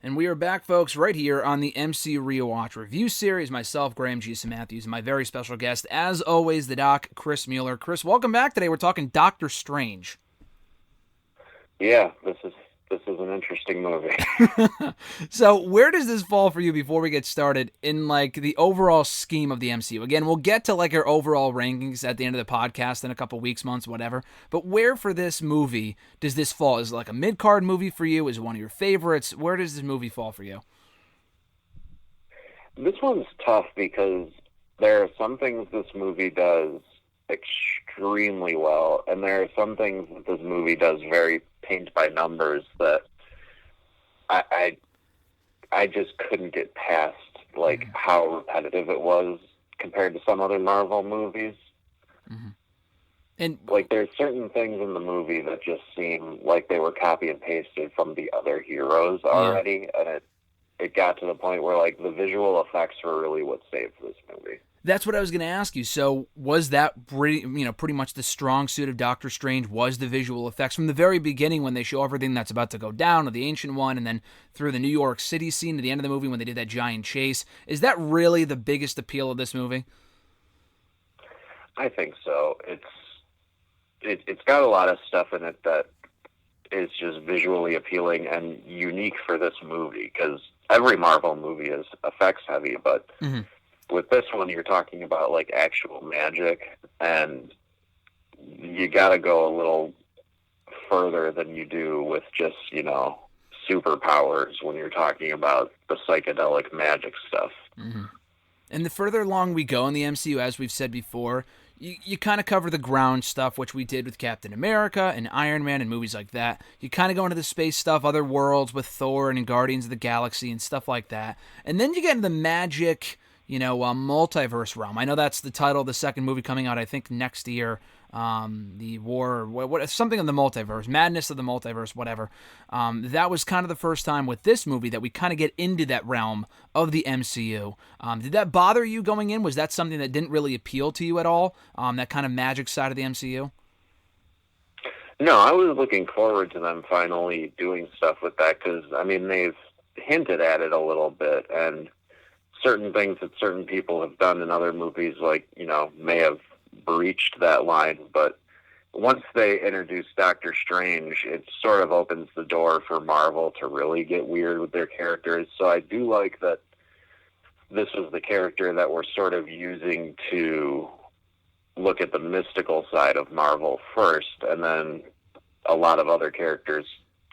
And we are back, folks, right here on the MCU Rewatch Review series. Myself, Graham Jason Matthews, and my very special guest, as always, the Doc, Chris Mueller. Chris, welcome back today. We're talking Doctor Strange. Yeah, this is an interesting movie. So, where does this fall for you before we get started in like the overall scheme of the MCU? Again, we'll get to like our overall rankings at the end of the podcast in a couple weeks, months, whatever. But where for this movie does this fall? Is it like a mid-card movie for you? Is it one of your favorites? Where does this movie fall for you? This one's tough because there are some things this movie does extremely well, and there are some things that this movie does very paint by numbers that I just couldn't get past, like how repetitive it was compared to some other Marvel movies. Mm-hmm. And like there's certain things in the movie that just seem like they were copy and pasted from the other heroes already, and it got to the point where like the visual effects were really what saved this movie. that's what I was going to ask you. So was that pretty much the strong suit of Doctor Strange was the visual effects from the very beginning when they show everything that's about to go down, or the Ancient One, and then through the New York City scene at the end of the movie when they did that giant chase? Is that really the biggest appeal of this movie? I think so. It's got a lot of stuff in it that is just visually appealing and unique for this movie, because every Marvel movie is effects heavy, but with this one, you're talking about like actual magic, and you got to go a little further than you do with just, superpowers when you're talking about the psychedelic magic stuff. Mm-hmm. And the further along we go in the MCU, as we've said before, you kind of cover the ground stuff, which we did with Captain America and Iron Man and movies like that. You kind of go into the space stuff, other worlds with Thor and Guardians of the Galaxy and stuff like that. And then you get into the magic, multiverse realm. I know that's the title of the second movie coming out, I think, next year. The war, what something of the multiverse, madness of the multiverse, whatever. That was kind of the first time with this movie that we kind of get into that realm of the MCU. Did that bother you going in? Was that something that didn't really appeal to you at all? That kind of magic side of the MCU? No, I was looking forward to them finally doing stuff with that, because, they've hinted at it a little bit, and certain things that certain people have done in other movies, like, may have breached that line, but once they introduce Doctor Strange, it sort of opens the door for Marvel to really get weird with their characters. So I do like that this was the character that we're sort of using to look at the mystical side of Marvel first, and then a lot of other characters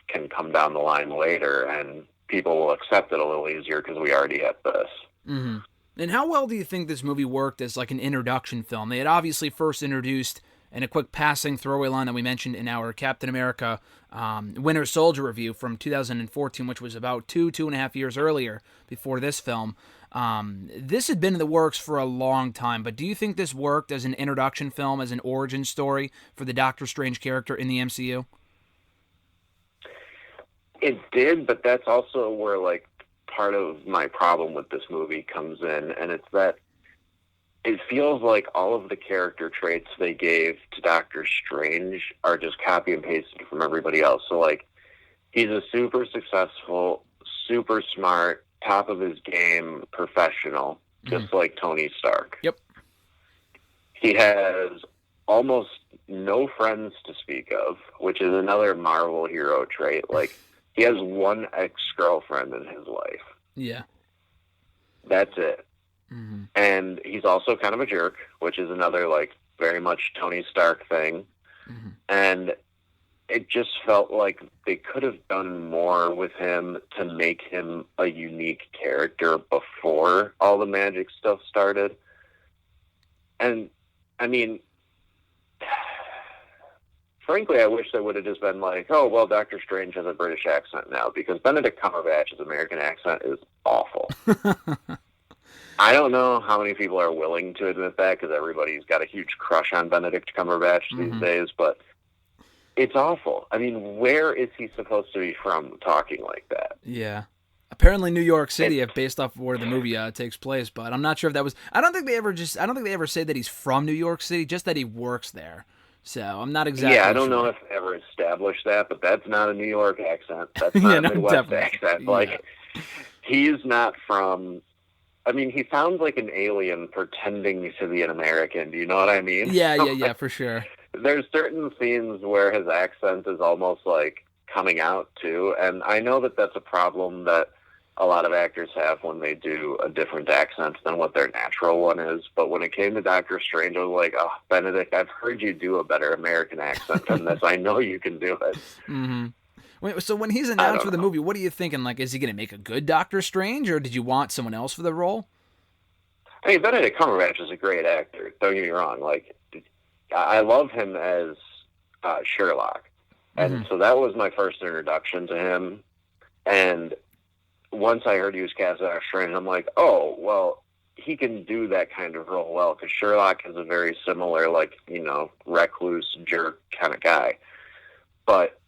can come down the line later, and people will accept it a little easier because we already have this. Mm-hmm. And how well do you think this movie worked as like an introduction film? They had obviously first introduced, in a quick passing throwaway line that we mentioned in our Captain America Winter Soldier review from 2014, which was about 2.5 years earlier before this film. This had been in the works for a long time, but do you think this worked as an introduction film, as an origin story for the Doctor Strange character in the MCU? It did, but that's also where, like, part of my problem with this movie comes in, and it's that it feels like all of the character traits they gave to Doctor Strange are just copy and pasted from everybody else. So, like, he's a super successful, super smart, top of his game professional, just like Tony Stark. Yep. He has almost no friends to speak of, which is another Marvel hero trait. Like, he has one ex-girlfriend in his life. Yeah. That's it. Mm-hmm. And he's also kind of a jerk, which is another, like, very much Tony Stark thing. Mm-hmm. And it just felt like they could have done more with him to make him a unique character before all the magic stuff started. And, frankly, I wish they would have just been like, oh, well, Doctor Strange has a British accent now, because Benedict Cumberbatch's American accent is awful. I don't know how many people are willing to admit that, because everybody's got a huge crush on Benedict Cumberbatch these days, but it's awful. Where is he supposed to be from talking like that? Yeah. Apparently New York City, based off of where the movie takes place, but I'm not sure if that was... I don't think they ever say that he's from New York City, just that he works there. So I'm not exactly I don't sure. know if they ever established that, but that's not a New York accent. That's not a Midwest accent. Yeah. Like, He's not from... I mean, he sounds like an alien pretending to be an American. Do you know what I mean? Yeah, for sure. There's certain scenes where his accent is almost like coming out too, and I know that that's a problem that a lot of actors have when they do a different accent than what their natural one is. But when it came to Doctor Strange, I was like, oh, Benedict, I've heard you do a better American accent than this. I know you can do it. Mm-hmm. Wait, so when he's announced for the movie, what are you thinking? Like, is he going to make a good Doctor Strange, or did you want someone else for the role? I mean, Benedict Cumberbatch is a great actor. Don't get me wrong. Like, I love him as Sherlock. And so that was my first introduction to him. And once I heard he was cast as Doctor Strange, I'm like, oh, well, he can do that kind of role well, because Sherlock is a very similar, like, you know, recluse, jerk kind of guy. But,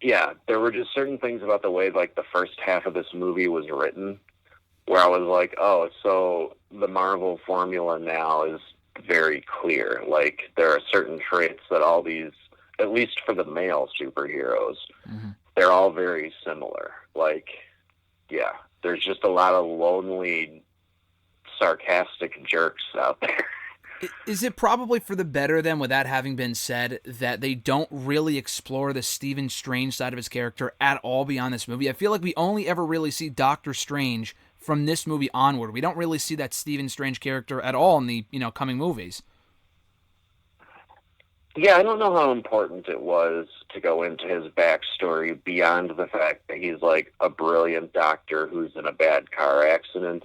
yeah, there were just certain things about the way, like, the first half of this movie was written where I was like, oh, so the Marvel formula now is very clear. Like, there are certain traits that all these, at least for the male superheroes, they're all very similar. Like, yeah, there's just a lot of lonely, sarcastic jerks out there. Is it probably for the better, then, with that having been said, that they don't really explore the Stephen Strange side of his character at all beyond this movie? I feel like we only ever really see Doctor Strange from this movie onward. We don't really see that Stephen Strange character at all in the, coming movies. Yeah, I don't know how important it was to go into his backstory beyond the fact that he's like a brilliant doctor who's in a bad car accident.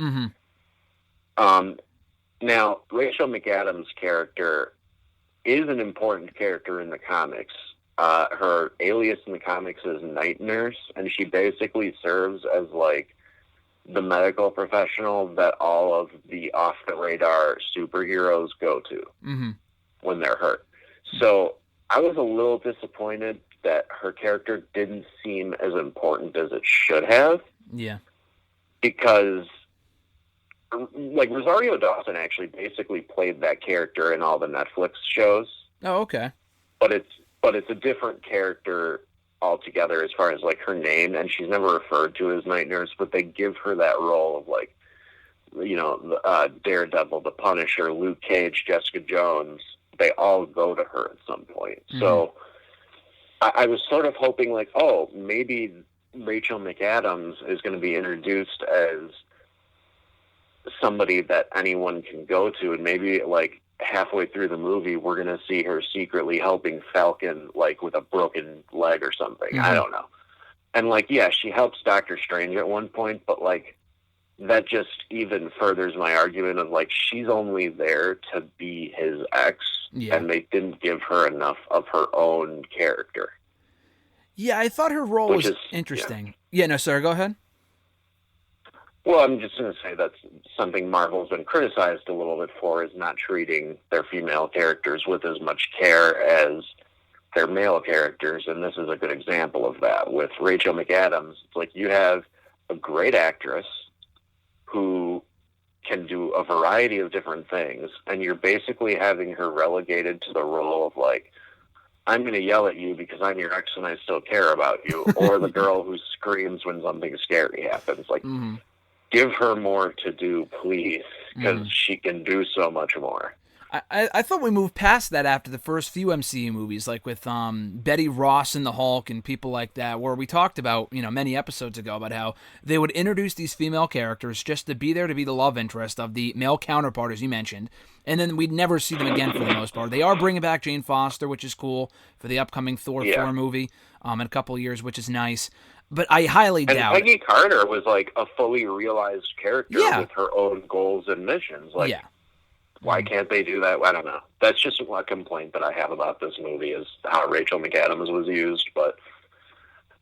Now, Rachel McAdams' character is an important character in the comics. Her alias in the comics is Night Nurse, and she basically serves as like the medical professional that all of the off-the-radar superheroes go to when they're hurt. So I was a little disappointed that her character didn't seem as important as it should have. Yeah. Because, like, Rosario Dawson actually basically played that character in all the Netflix shows. Oh, okay. But it's a different character altogether as far as, like, her name, and she's never referred to as Night Nurse, but they give her that role of, like, Daredevil, The Punisher, Luke Cage, Jessica Jones. They all go to her at some point. So I was sort of hoping, like, oh, maybe Rachel McAdams is going to be introduced as somebody that anyone can go to, and maybe, like, halfway through the movie, we're going to see her secretly helping Falcon, like, with a broken leg or something. I don't know. And, like, yeah, she helps Doctor Strange at one point, but, like, that just even furthers my argument of, like, she's only there to be his ex, and they didn't give her enough of her own character. Yeah, I thought her role was interesting. Yeah, no, sorry, go ahead. Well, I'm just going to say that's something Marvel's been criticized a little bit for, is not treating their female characters with as much care as their male characters, and this is a good example of that. With Rachel McAdams, it's like you have a great actress who can do a variety of different things, and you're basically having her relegated to the role of, like, I'm going to yell at you because I'm your ex and I still care about you, or the girl who screams when something scary happens. Like, give her more to do, please, because she can do so much more. I thought we moved past that after the first few MCU movies, like with Betty Ross and the Hulk and people like that, where we talked about, many episodes ago about how they would introduce these female characters just to be there to be the love interest of the male counterpart, as you mentioned, and then we'd never see them again for the most part. They are bringing back Jane Foster, which is cool, for the upcoming Thor 4 movie in a couple of years, which is nice. But I highly doubt... And Peggy Carter was, like, a fully realized character with her own goals and missions. Like, why can't they do that? I don't know. That's just a complaint that I have about this movie, is how Rachel McAdams was used. But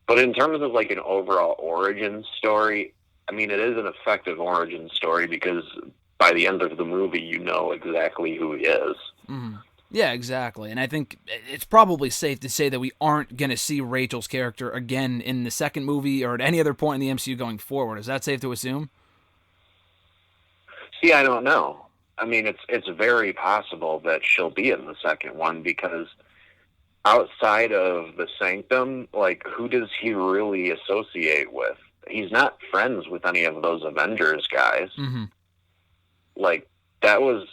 in terms of, like, an overall origin story, I mean, it is an effective origin story because by the end of the movie, you know exactly who he is. Yeah, exactly. And I think it's probably safe to say that we aren't going to see Rachel's character again in the second movie or at any other point in the MCU going forward. Is that safe to assume? See, I don't know. I mean, it's very possible that she'll be in the second one, because outside of the Sanctum, like, who does he really associate with? he's not friends with any of those Avengers guys. Mm-hmm. Like, that was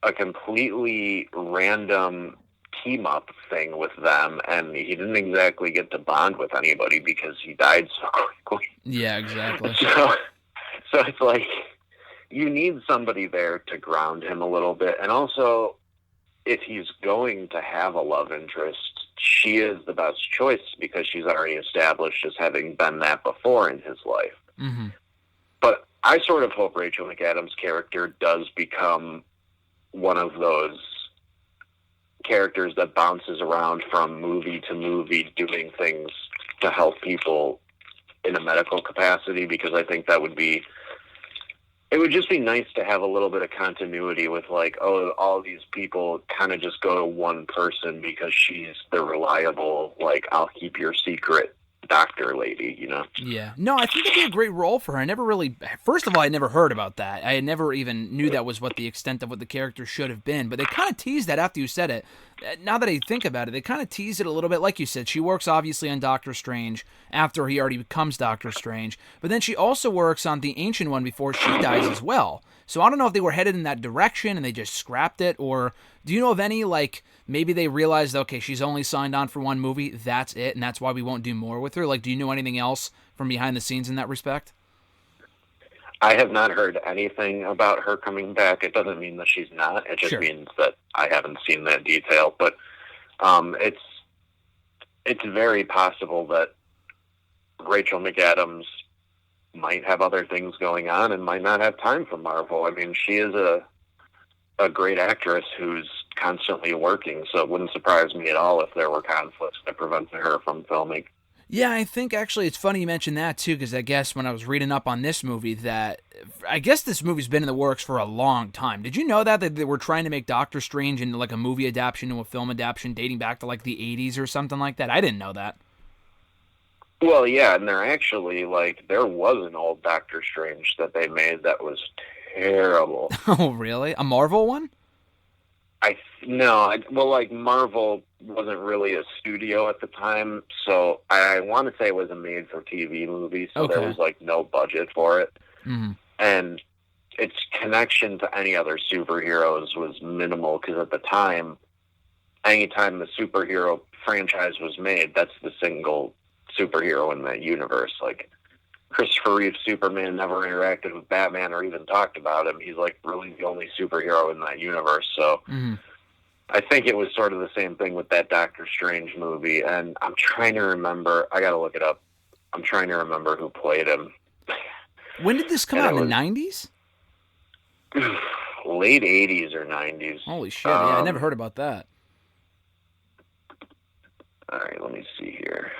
a completely random team-up thing with them, and he didn't exactly get to bond with anybody because he died so quickly. Yeah, exactly. So it's like, you need somebody there to ground him a little bit, and also, if he's going to have a love interest, she is the best choice because she's already established as having been that before in his life. Mm-hmm. But I sort of hope Rachel McAdams' character does become one of those characters that bounces around from movie to movie doing things to help people in a medical capacity, because I think that it would just be nice to have a little bit of continuity with, like, oh, all these people kind of just go to one person because she's the reliable, like, I'll keep your secret doctor lady, you know? Yeah. No, I think that'd be a great role for her. I never really... First of all, I never heard about that. I never even knew that was what the extent of what the character should have been. But they kind of teased that after you said it. Now that I think about it, they kind of teased it a little bit. Like you said, she works obviously on Doctor Strange after he already becomes Doctor Strange. But then she also works on the Ancient One before she dies as well. So I don't know if they were headed in that direction and they just scrapped it, or do you know of any, like, maybe they realized, okay, she's only signed on for one movie, that's it, and that's why we won't do more with her? Like, do you know anything else from behind the scenes in that respect? I have not heard anything about her coming back. It doesn't mean that she's not. It just Sure. means that I haven't seen that detail. But it's very possible that Rachel McAdams might have other things going on and might not have time for Marvel. I mean, she is a great actress who's constantly working, so it wouldn't surprise me at all if there were conflicts that prevented her from filming. Yeah, I think actually it's funny you mentioned that too, because I guess when I was reading up on this movie, that I guess this movie's been in the works for a long time. Did you know that they were trying to make Doctor Strange into like a movie adaptation to a film adaptation dating back to like the 80s or something like that? I didn't know that. Well, yeah, and there actually, like, there was an old Doctor Strange that they made that was terrible. Oh, really? A Marvel one? Well, like, Marvel wasn't really a studio at the time, so I want to say it was a made-for-TV movie, so there was, like, no budget for it. Mm-hmm. And its connection to any other superheroes was minimal, because at the time, anytime the superhero franchise was made, that's the single superhero in that universe. Like, Christopher Reeve's Superman never interacted with Batman or even talked about him. He's, like, really the only superhero in that universe, so... Mm-hmm. I think it was sort of the same thing with that Doctor Strange movie, and I'm trying to remember. I gotta look it up. I'm trying to remember who played him. When did this come out? In the 90s? Late 80s or 90s. Holy shit, yeah, I never heard about that. All right, let me see here.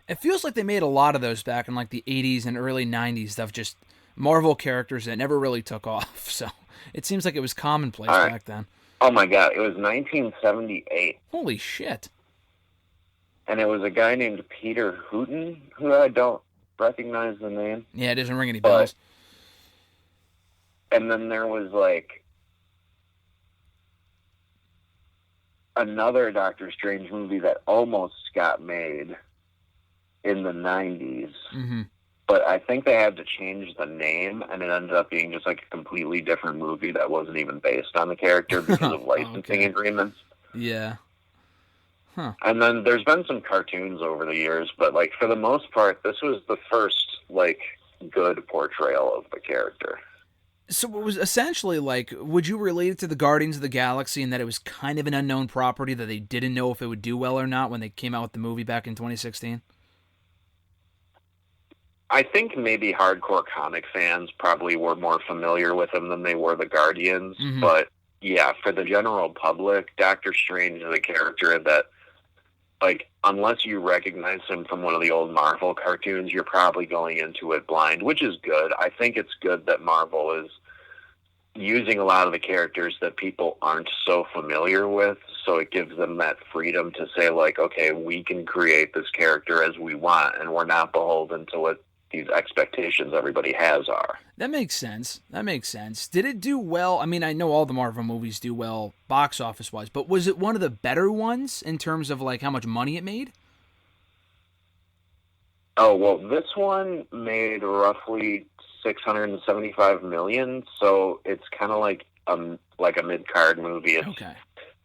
It feels like they made a lot of those back in like the 80s and early 90s stuff, just Marvel characters that never really took off, so it seems like it was commonplace back then. Oh my god, it was 1978. Holy shit. And it was a guy named Peter Hooton, who I don't recognize the name. Yeah, it doesn't ring any bells. And then there was, like, another Doctor Strange movie that almost got made in the 90s. Mm-hmm. But I think they had to change the name, and it ended up being just like a completely different movie that wasn't even based on the character because of licensing agreements. Yeah. Huh. And then there's been some cartoons over the years, but, like, for the most part, this was the first, like, good portrayal of the character. So it was essentially like, would you relate it to the Guardians of the Galaxy in that it was kind of an unknown property that they didn't know if it would do well or not when they came out with the movie back in 2016? I think maybe hardcore comic fans probably were more familiar with them than they were the Guardians. Mm-hmm. But, yeah, for the general public, Doctor Strange is a character that, like, unless you recognize him from one of the old Marvel cartoons, you're probably going into it blind, which is good. I think it's good that Marvel is using a lot of the characters that people aren't so familiar with, so it gives them that freedom to say, like, okay, we can create this character as we want, and we're not beholden to what these expectations everybody has are. That makes sense. Did it do well? I mean, I know all the Marvel movies do well box office wise, but was it one of the better ones in terms of, like, how much money it made? Oh, well, this one made roughly 675 million, so it's kind of like a mid-card movie. It's Okay.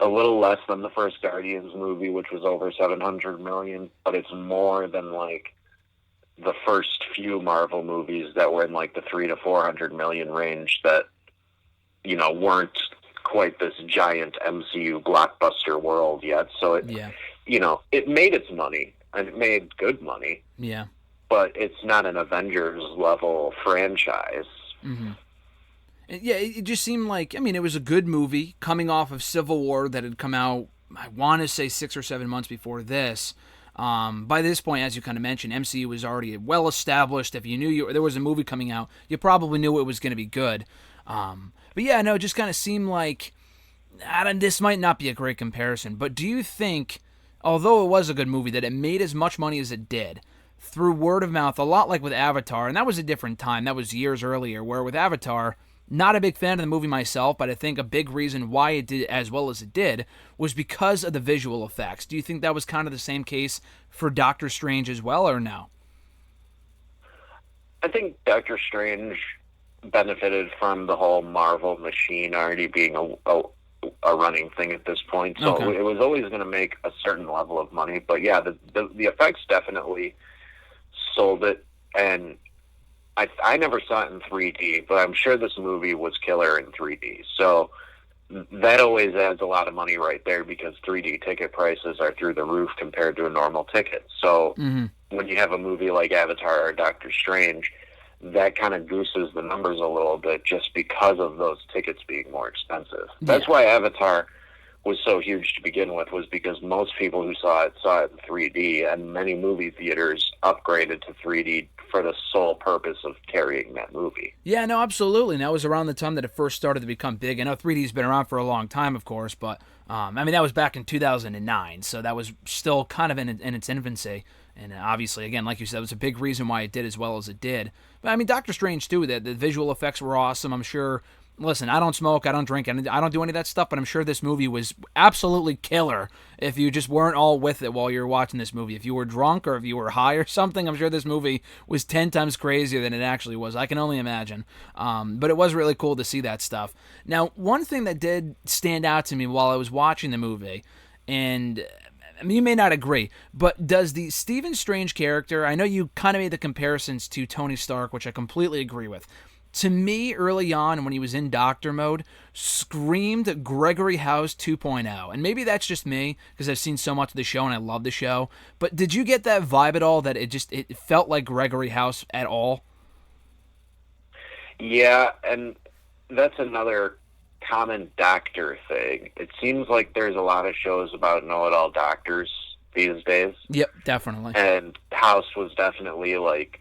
a little less than the first Guardians movie, which was over 700 million, but it's more than like the first few Marvel movies that were in like the 300 to 400 million range that, weren't quite this giant MCU blockbuster world yet. So Yeah. it made its money, and it made good money, Yeah. but it's not an Avengers level franchise. Mm-hmm. Yeah, it just seemed like, I mean, it was a good movie coming off of Civil War that had come out, I want to say 6 or 7 months before this. By this point, as you kind of mentioned, MCU was already well established. If you knew there was a movie coming out, you probably knew it was going to be good. But yeah, no, it just kind of seemed like, this might not be a great comparison, but do you think, although it was a good movie, that it made as much money as it did through word of mouth, a lot like with Avatar, and that was a different time, that was years earlier, where with Avatar, not a big fan of the movie myself, but I think a big reason why it did as well as it did was because of the visual effects. Do you think that was kind of the same case for Doctor Strange as well, or no? I think Doctor Strange benefited from the whole Marvel machine already being a running thing at this point. So Okay. it was always going to make a certain level of money. But yeah, the effects definitely sold it. And I never saw it in 3D, but I'm sure this movie was killer in 3D. So that always adds a lot of money right there, because 3D ticket prices are through the roof compared to a normal ticket. So Mm-hmm. when you have a movie like Avatar or Doctor Strange, that kind of gooses the numbers a little bit just because of those tickets being more expensive. That's why Avatar was so huge to begin with, was because most people who saw it in 3D, and many movie theaters upgraded to 3D for the sole purpose of carrying that movie. Yeah, no, absolutely. And that was around the time that it first started to become big. I know 3D's been around for a long time, of course, but I mean, that was back in 2009, so that was still kind of in its infancy. And obviously, again, like you said, it was a big reason why it did as well as it did. But I mean, Doctor Strange, too, the visual effects were awesome. I'm sure. Listen, I don't smoke, I don't drink, I don't do any of that stuff, but I'm sure this movie was absolutely killer if you just weren't all with it while you were watching this movie. If you were drunk or if you were high or something, I'm sure this movie was 10 times crazier than it actually was. I can only imagine. But it was really cool to see that stuff. Now, one thing that did stand out to me while I was watching the movie, and I mean, you may not agree, but does the Stephen Strange character, I know you kind of made the comparisons to Tony Stark, which I completely agree with. To me, early on, when he was in Doctor mode, screamed Gregory House 2.0. And maybe that's just me, because I've seen so much of the show and I love the show. But did you get that vibe at all, that it felt like Gregory House at all? Yeah, and that's another common doctor thing. It seems like there's a lot of shows about know-it-all doctors these days. Yep, definitely. And House was definitely like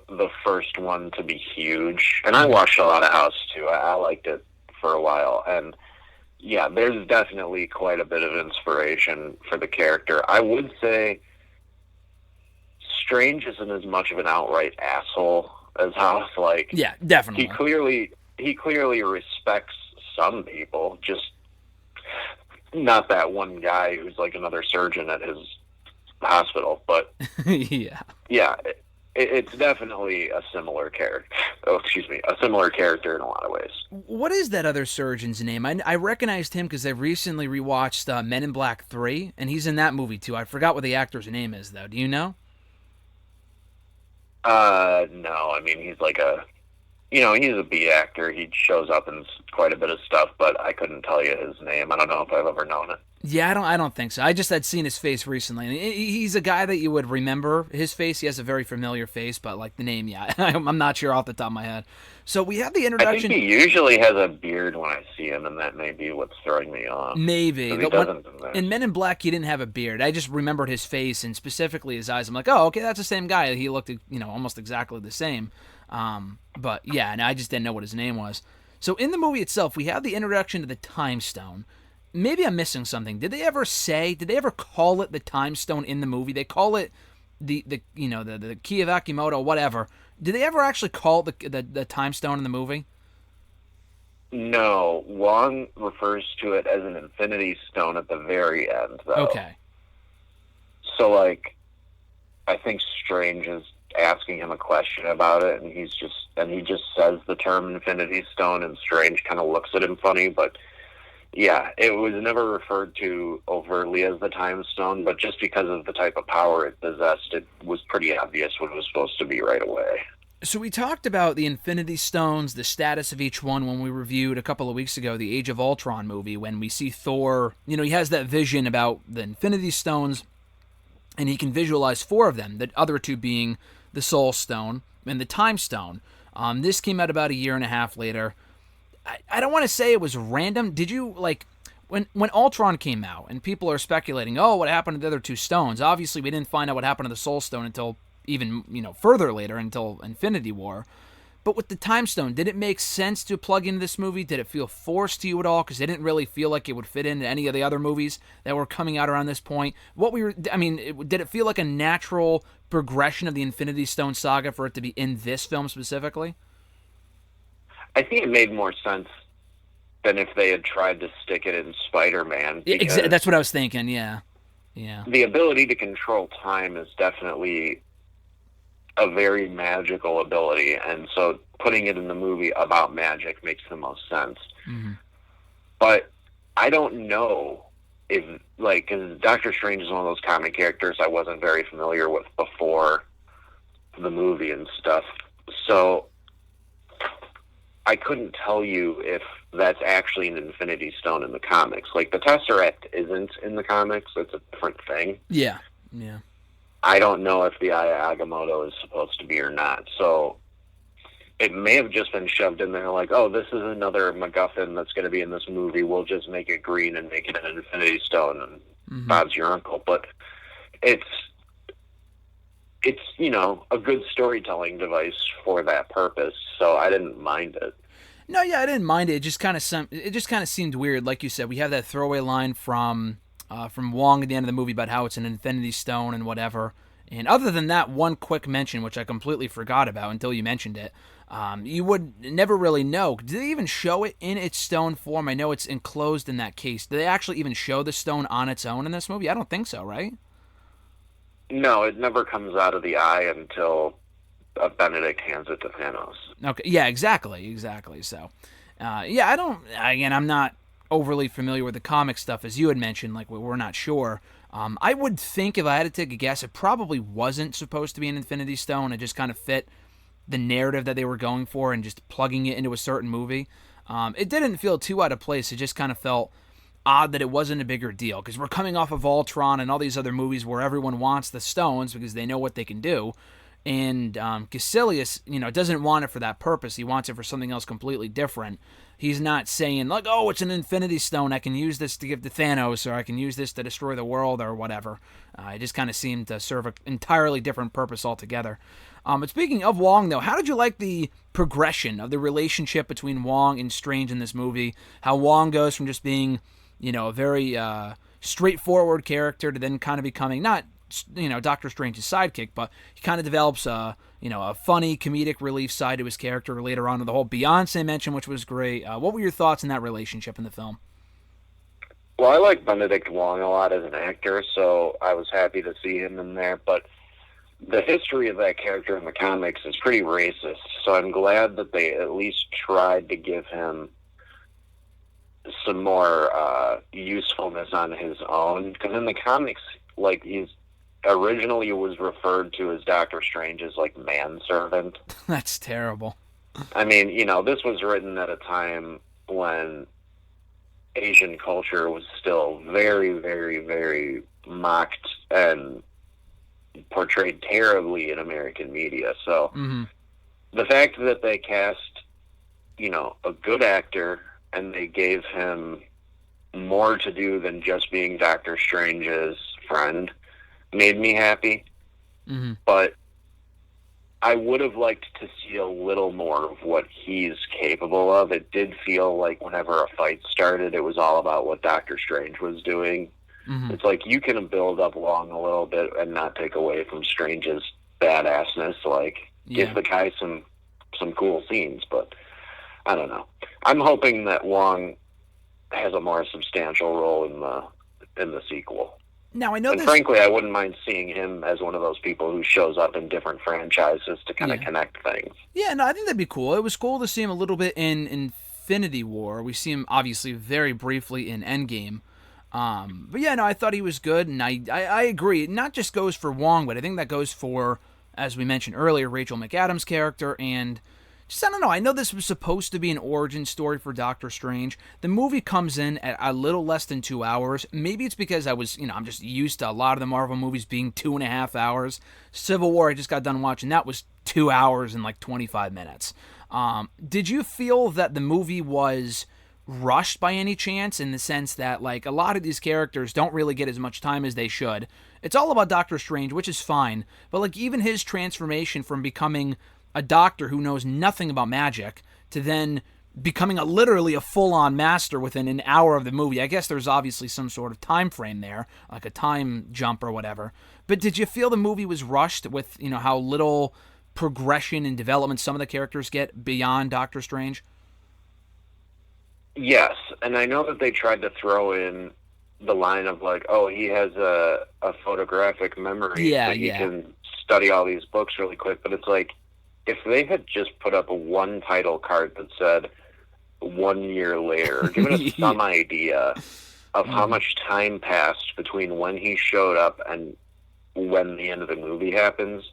the first one to be huge. And I watched a lot of House too. I liked it for a while. And yeah, there's definitely quite a bit of inspiration for the character. I would say Strange isn't as much of an outright asshole as House. Like, Yeah, definitely. he clearly respects some people, just not that one guy who's like another surgeon at his hospital. But Yeah. yeah, it's definitely a similar character. Oh, excuse me, a similar character in a lot of ways. What is that other surgeon's name? I recognized him because I recently rewatched Men in Black 3, and he's in that movie too. I forgot what the actor's name is, though. Do you know? No, I mean, he's like he's a B actor. He shows up in quite a bit of stuff, but I couldn't tell you his name. I don't know if I've ever known it. Yeah, I don't think so. I just had seen his face recently. And he's a guy that you would remember his face. He has a very familiar face, but like the name, yeah, I'm not sure off the top of my head. So we have the I introduction. think he usually has a beard when I see him, and that may be what's throwing me off. Maybe. 'Cause he doesn't in this. In Men in Black, he didn't have a beard. I just remembered his face and specifically his eyes. I'm like, oh, okay, that's the same guy. He looked, almost exactly the same. But yeah, and I just didn't know what his name was. So in the movie itself, we have the introduction to the Time Stone. Maybe I'm missing something. Did they ever call it the Time Stone in the movie? They call it the Key of Akimoto, whatever. Did they ever actually call it the Time Stone in the movie? No, Wong refers to it as an Infinity Stone at the very end, though. Okay. So, like, I think Strange is asking him a question about it, and he just says the term Infinity Stone, and Strange kind of looks at him funny, but yeah, it was never referred to overtly as the Time Stone, but just because of the type of power it possessed, it was pretty obvious what it was supposed to be right away. So we talked about the Infinity Stones, the status of each one when we reviewed a couple of weeks ago the Age of Ultron movie, when we see Thor, he has that vision about the Infinity Stones, and he can visualize 4 of them, the other 2 being the Soul Stone and the Time Stone. This came out about a year and a half later. I don't want to say it was random. Did you, when Ultron came out and people are speculating, oh, what happened to the other 2 stones? Obviously, we didn't find out what happened to the Soul Stone until even, further later, until Infinity War. But with the Time Stone, did it make sense to plug into this movie? Did it feel forced to you at all? Because it didn't really feel like it would fit into any of the other movies that were coming out around this point. Did it feel like a natural progression of the Infinity Stone saga for it to be in this film specifically? I think it made more sense than if they had tried to stick it in Spider-Man. That's what I was thinking, yeah. The ability to control time is definitely a very magical ability, and so putting it in the movie about magic makes the most sense. Mm-hmm. But I don't know if, because Doctor Strange is one of those comic characters I wasn't very familiar with before the movie and stuff, so I couldn't tell you if that's actually an Infinity Stone in the comics. Like, the Tesseract isn't in the comics, it's a different thing. Yeah. I don't know if the Eye Agamotto is supposed to be or not, so it may have just been shoved in there like, oh, this is another MacGuffin that's going to be in this movie, we'll just make it green and make it an Infinity Stone, and Bob's your uncle. But it's a good storytelling device for that purpose, so I didn't mind it. No, yeah, I didn't mind it. It just kind of seemed weird. Like you said, we have that throwaway line from Wong at the end of the movie about how it's an Infinity Stone and whatever. And other than that one quick mention, which I completely forgot about until you mentioned it, you would never really know. Did they even show it in its stone form? I know it's enclosed in that case. Did they actually even show the stone on its own in this movie? I don't think so, right? No, it never comes out of the eye until Benedict hands it to Thanos. Okay, yeah, exactly. So, I'm not overly familiar with the comic stuff, as you had mentioned, like we're not sure. I would think, if I had to take a guess, it probably wasn't supposed to be an Infinity Stone. It just kind of fit the narrative that they were going for and just plugging it into a certain movie. It didn't feel too out of place. It just kind of felt odd that it wasn't a bigger deal, because we're coming off of Ultron and all these other movies where everyone wants the stones because they know what they can do. And Caecilius, doesn't want it for that purpose. He wants it for something else completely different. He's not saying, like, oh, it's an Infinity Stone, I can use this to give to Thanos, or I can use this to destroy the world, or whatever. It just kind of seemed to serve an entirely different purpose altogether. But speaking of Wong, though, how did you like the progression of the relationship between Wong and Strange in this movie? How Wong goes from just being, a very straightforward character to then kind of becoming not Doctor Strange's sidekick, but he kind of develops a funny comedic relief side to his character later on, with the whole Beyonce mention, which was great. What were your thoughts on that relationship in the film? Well, I like Benedict Wong a lot as an actor, so I was happy to see him in there, but the history of that character in the comics is pretty racist, so I'm glad that they at least tried to give him some more usefulness on his own, because in the comics, like, he's originally was referred to as Doctor Strange as, like, manservant. That's terrible. I mean, this was written at a time when Asian culture was still very, very, very mocked and portrayed terribly in American media. So the fact that they cast, a good actor and they gave him more to do than just being Doctor Strange's friend made me happy. But I would have liked to see a little more of what he's capable of. It did feel like whenever a fight started, it was all about what Doctor Strange was doing. It's like, you can build up Wong a little bit and not take away from Strange's badassness. Like, give the guy some cool scenes, but I don't know. I'm hoping that Wong has a more substantial role in the sequel. Now, I know And this... frankly, I wouldn't mind seeing him as one of those people who shows up in different franchises to kind of connect things. Yeah, no, I think that'd be cool. It was cool to see him a little bit in Infinity War. We see him, obviously, very briefly in Endgame. But yeah, no, I thought he was good, and I agree. It not just goes for Wong, but I think that goes for, as we mentioned earlier, Rachel McAdams' character, and just, I don't know, I know this was supposed to be an origin story for Doctor Strange. The movie comes in at a little less than 2 hours. Maybe it's because I'm just used to a lot of the Marvel movies being 2.5 hours. Civil War, I just got done watching, that was 2 hours and like 25 minutes. Did you feel that the movie was rushed by any chance, in the sense that, like, a lot of these characters don't really get as much time as they should? It's all about Doctor Strange, which is fine, but like even his transformation from becoming a doctor who knows nothing about magic to then becoming literally a full-on master within an hour of the movie. I guess there's obviously some sort of time frame there, like a time jump or whatever. But did you feel the movie was rushed with, how little progression and development some of the characters get beyond Doctor Strange? Yes, and I know that they tried to throw in the line of like, oh, he has a photographic memory, so he can study all these books really quick. But it's like, if they had just put up one title card that said 1 year later, giving us some idea of how much time passed between when he showed up and when the end of the movie happens,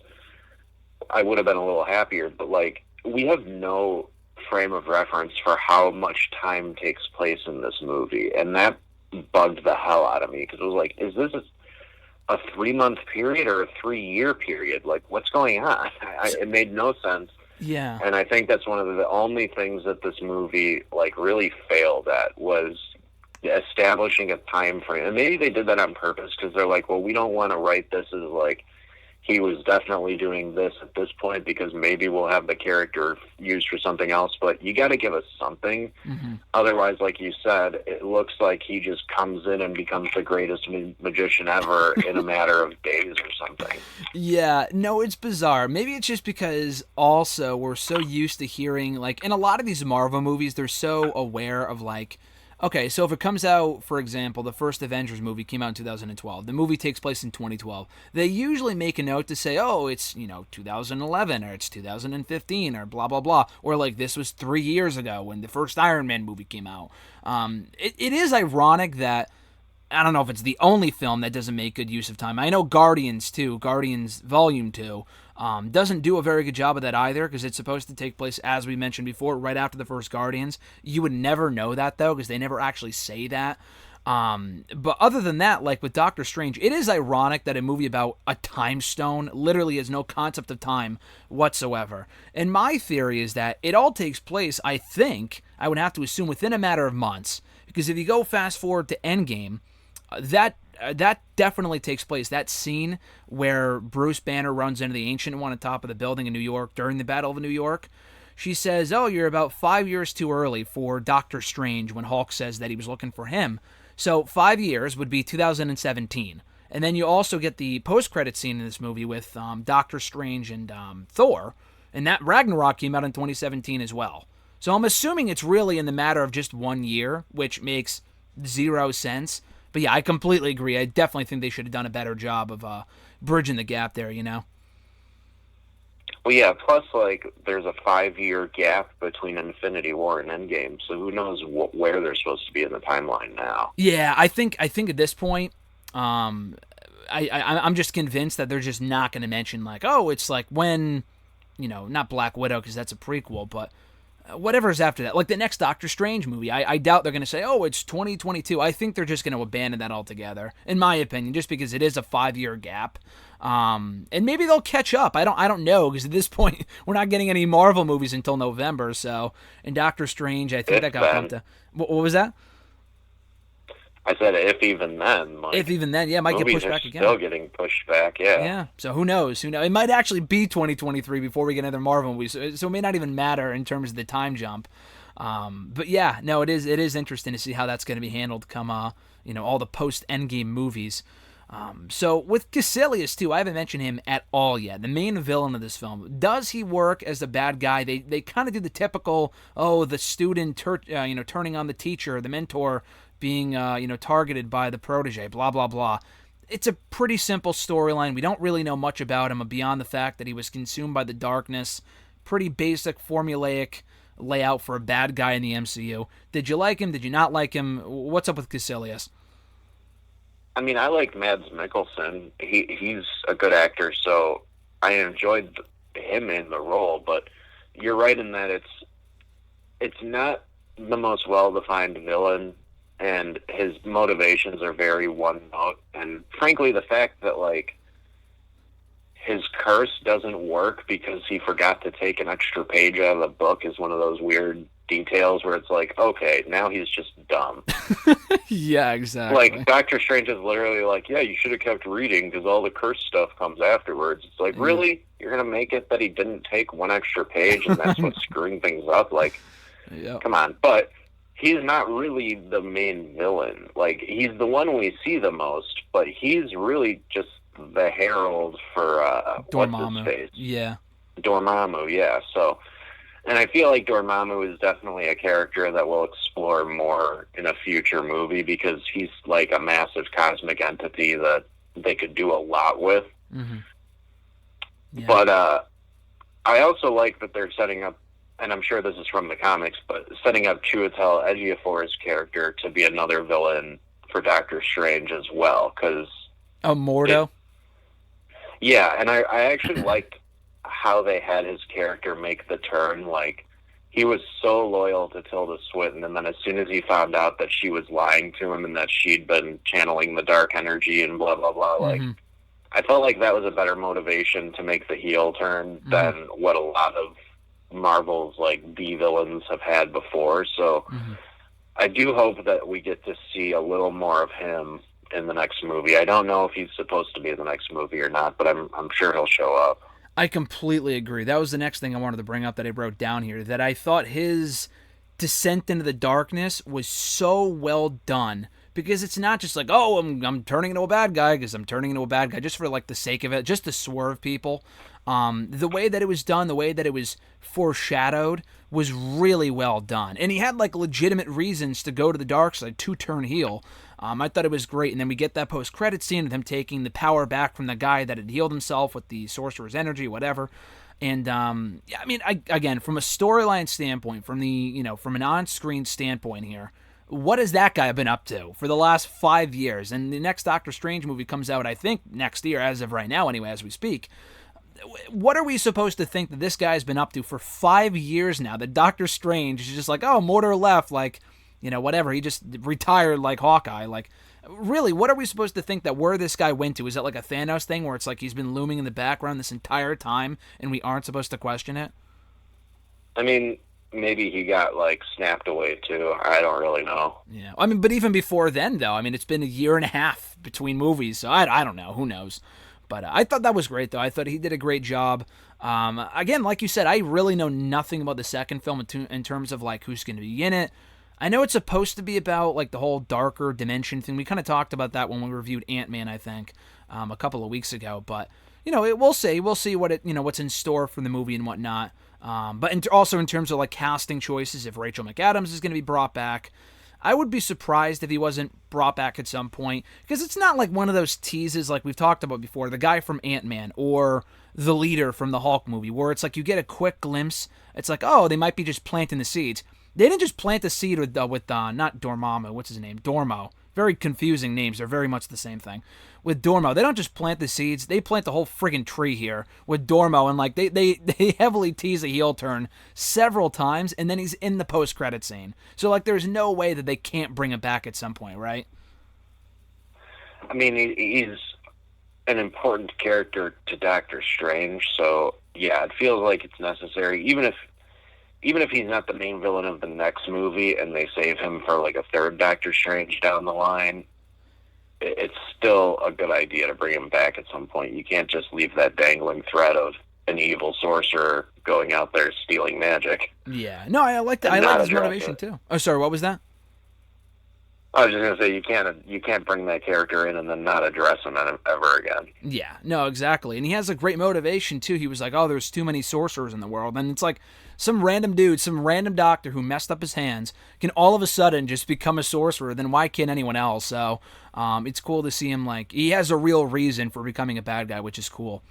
I would have been a little happier. But like, we have no frame of reference for how much time takes place in this movie, and that bugged the hell out of me, because it was like, is this a 3-month period or a 3-year period? Like, what's going on? It made no sense. Yeah. And I think that's one of the only things that this movie like really failed at, was establishing a time frame. And maybe they did that on purpose, because they're like, well, we don't want to write this as like, he was definitely doing this at this point, because maybe we'll have the character used for something else. But you got to give us something. Mm-hmm. Otherwise, like you said, it looks like he just comes in and becomes the greatest magician ever in a matter of days or something. Yeah, no, it's bizarre. Maybe it's just because also we're so used to hearing, like, in a lot of these Marvel movies, they're so aware of, like, okay, so if it comes out, for example, the first Avengers movie came out in 2012. The movie takes place in 2012. They usually make a note to say, oh, it's, 2011, or it's 2015, or blah, blah, blah. Or like, this was 3 years ago when the first Iron Man movie came out. It is ironic that, I don't know if it's the only film that doesn't make good use of time. I know Guardians, too. Guardians Volume 2. Doesn't do a very good job of that either, because it's supposed to take place, as we mentioned before, right after the first Guardians. You would never know that, though, because they never actually say that. But other than that, like with Doctor Strange, it is ironic that a movie about a time stone literally has no concept of time whatsoever. And my theory is that it all takes place, I think, I would have to assume, within a matter of months. Because if you go fast forward to Endgame, that definitely takes place. That scene where Bruce Banner runs into the Ancient One on top of the building in New York during the Battle of New York. She says, oh, you're about 5 years too early for Doctor Strange, when Hulk says that he was looking for him. So 5 years would be 2017. And then you also get the post-credit scene in this movie with Doctor Strange and Thor. And that Ragnarok came out in 2017 as well. So I'm assuming it's really in the matter of just 1 year, which makes zero sense. But yeah, I completely agree. I definitely think they should have done a better job of bridging the gap there, Well, yeah, plus, like, there's a 5-year gap between Infinity War and Endgame, so who knows where they're supposed to be in the timeline now. Yeah, I think at this point, I'm just convinced that they're just not going to mention, like, oh, it's like when, not Black Widow, because that's a prequel, but whatever's after that. Like the next Doctor Strange movie, I doubt they're going to say, oh, it's 2022. I think they're just going to abandon that altogether, in my opinion, just because it is a 5-year gap. And maybe they'll catch up. I don't know, because at this point, we're not getting any Marvel movies until November, so, and Doctor Strange, I think that got bumped to, what was that? I said, if even then. Like, if even then, yeah, it might get pushed back again. Still getting pushed back, yeah. Yeah, so who knows? It might actually be 2023 before we get another Marvel movie, so it may not even matter in terms of the time jump. But yeah, no, it is interesting to see how that's going to be handled come, all the post-Endgame movies. So with Caecilius, too, I haven't mentioned him at all yet. The main villain of this film. Does he work as the bad guy? They kind of do the typical, the student turning on the teacher, the mentor being targeted by the protege, blah, blah, blah. it's a pretty simple storyline. We don't really know much about him beyond the fact that he was consumed by the darkness. Pretty basic, formulaic layout for a bad guy in the MCU. Did you like him? Did you not like him? What's up with Caecilius? I mean, I like Mads Mikkelsen. He's a good actor, so I enjoyed him in the role. But you're right in that it's not the most well-defined villain, and his motivations are very one-note. And frankly, the fact that, like, his curse doesn't work because he forgot to take an extra page out of the book is one of those weird details where it's like, okay, now he's just dumb. Yeah, exactly. Like, Doctor Strange is literally like, yeah, you should have kept reading because all the curse stuff comes afterwards. It's like, really? You're going to make it that he didn't take one extra page and that's what's screwing things up? Like, come on. But he's not really the main villain. Like, he's the one we see the most, but he's really just the herald for Dormammu. Yeah. Dormammu, yeah. So, and I feel like Dormammu is definitely a character that we'll explore more in a future movie because he's like a massive cosmic entity that they could do a lot with. Mm-hmm. Yeah. But I also like that they're setting up, and I'm sure this is from the comics, but setting up Chiwetel Ejiofor's character to be another villain for Doctor Strange as well. Cause Mordo? Yeah, and I actually liked how they had his character make the turn. Like, he was so loyal to Tilda Swinton, and then as soon as he found out that she was lying to him and that she'd been channeling the dark energy and blah, blah, blah, like, I felt like that was a better motivation to make the heel turn than what a lot of Marvel's, like, B-villains have had before. So I do hope that we get to see a little more of him in the next movie. I don't know if he's supposed to be in the next movie or not, but I'm sure he'll show up. I completely agree. That was the next thing I wanted to bring up that I wrote down here, that I thought his descent into the darkness was so well done, because it's not just like, oh, I'm turning into a bad guy because I'm turning into a bad guy just for like the sake of it, just to swerve people. The way that it was done, the way that it was foreshadowed was really well done. And he had like legitimate reasons to go to the dark side, to turn heel. I thought it was great. And then we get that post-credit scene of him taking the power back from the guy that had healed himself with the sorcerer's energy, whatever. And yeah, I mean, again, from a storyline standpoint, from an on-screen standpoint here, what has that guy been up to for the last 5 years? And the next Doctor Strange movie comes out, I think, next year, as of right now anyway, as we speak. What are we supposed to think that this guy's been up to for 5 years now? That Doctor Strange is just like, oh, Mortar left, like, whatever. He just retired like Hawkeye. Like, really, what are we supposed to think that where this guy went to? Is that like a Thanos thing where it's like he's been looming in the background this entire time and we aren't supposed to question it? I mean, maybe he got, like, snapped away, too. I don't really know. Yeah. I mean, but even before then, though, I mean, it's been a year and a half between movies, so I don't know. Who knows? But I thought that was great, though. I thought he did a great job. Again, like you said, I really know nothing about the second film in terms of, like, who's going to be in it. I know it's supposed to be about, like, the whole darker dimension thing. We kind of talked about that when we reviewed Ant-Man, I think, a couple of weeks ago. But, we'll see. We'll see what's in store for the movie and whatnot. But also in terms of, like, casting choices, if Rachel McAdams is going to be brought back, I would be surprised if he wasn't brought back at some point, because it's not like one of those teases like we've talked about before, the guy from Ant-Man or the leader from the Hulk movie, where it's like you get a quick glimpse. It's like, oh, they might be just planting the seeds. They didn't just plant the seed with not Dormammu, what's his name? Dormo. Very confusing names. They're very much the same thing. With Dormo, they don't just plant the seeds. They plant the whole friggin' tree here with Dormo, and like they heavily tease a heel turn several times, and then he's in the post-credit scene. So like there's no way that they can't bring him back at some point, right? I mean, he's an important character to Doctor Strange, so yeah, it feels like it's necessary, even if he's not the main villain of the next movie and they save him for like a third Doctor Strange down the line, it's still a good idea to bring him back at some point. You can't just leave that dangling thread of an evil sorcerer going out there stealing magic. Yeah. No, I like that. I like his motivation too. Oh, sorry, what was that? I was just gonna say you can't bring that character in and then not address him ever again. Yeah, no, exactly. And he has a great motivation, too. He was like, oh, there's too many sorcerers in the world. And it's like some random dude, some random doctor who messed up his hands can all of a sudden just become a sorcerer. Then why can't anyone else? So it's cool to see him, like, he has a real reason for becoming a bad guy, which is cool.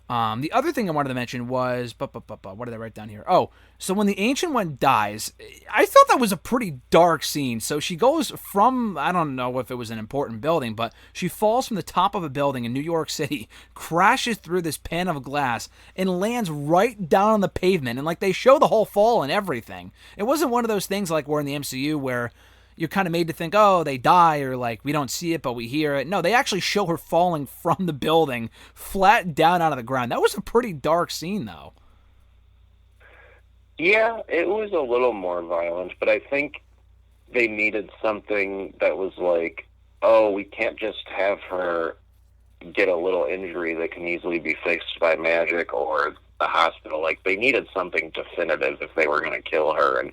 The other thing I wanted to mention was, what did I write down here? Oh, so when the Ancient One dies, I thought that was a pretty dark scene. So she goes from, I don't know if it was an important building, but she falls from the top of a building in New York City, crashes through this pane of glass, and lands right down on the pavement. And like they show the whole fall and everything. It wasn't one of those things like we're in the MCU where you're kind of made to think, oh, they die, or like we don't see it, but we hear it. No, they actually show her falling from the building, flat down out of the ground. That was a pretty dark scene, though. Yeah, it was a little more violent, but I think they needed something that was like, oh, we can't just have her get a little injury that can easily be fixed by magic or the hospital. Like, they needed something definitive if they were going to kill her, and